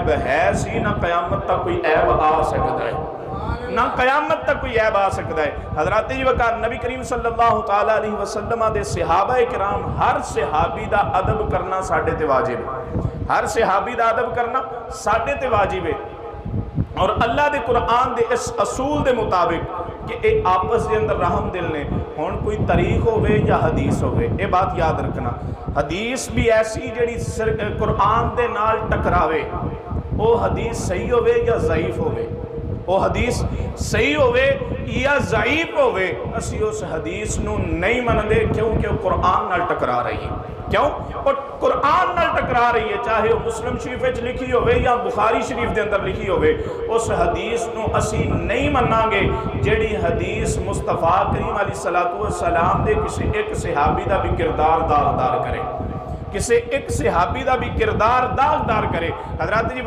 ہے سی نہ قیامت تک کوئی عیب آ سکتا ہے، نہ قیامت تک کوئی عیب آ سکتا ہے۔ حضرات جی وقار نبی کریم صلی اللہ تعالیٰ علیہ وسلم دے صحابہ کرام ہر صحابی دا ادب کرنا ساڈے تے واجب ہے، ہر صحابی دا ادب کرنا ساڈے تے واجب ہے۔ اور اللہ دے قرآن دے اس اصول دے مطابق کہ اے آپس دے اندر رحم دل نے، ہون کوئی طریق ہوئے یا حدیث ہوئے، اے بات یاد رکھنا، حدیث بھی ایسی جڑی قرآن دے نال ٹکراوے، او حدیث صحیح ہوئے یا ضعیف ہوئے، او حدیث صحیح ہوئے یا ضعیف ہوئے، اسی اس حدیث نو نہیں مندے کیونکہ وہ قرآن نال ٹکرا رہی ہے۔ کیوں؟ اور قرآن نال ٹکرا رہی ہے، چاہے وہ مسلم شریف وچ لکھی ہوئے یا بخاری شریف دے اندر لکھی ہوئے، اس حدیث نو اسی نہیں مننا گے جیڑی حدیث مصطفیٰ کریم علیہ السلام دے کسی ایک صحابی دا بھی کردار داغدار کرے، کسی ایک صحابی دا بھی کردار داغدار کرے۔ حضرات جی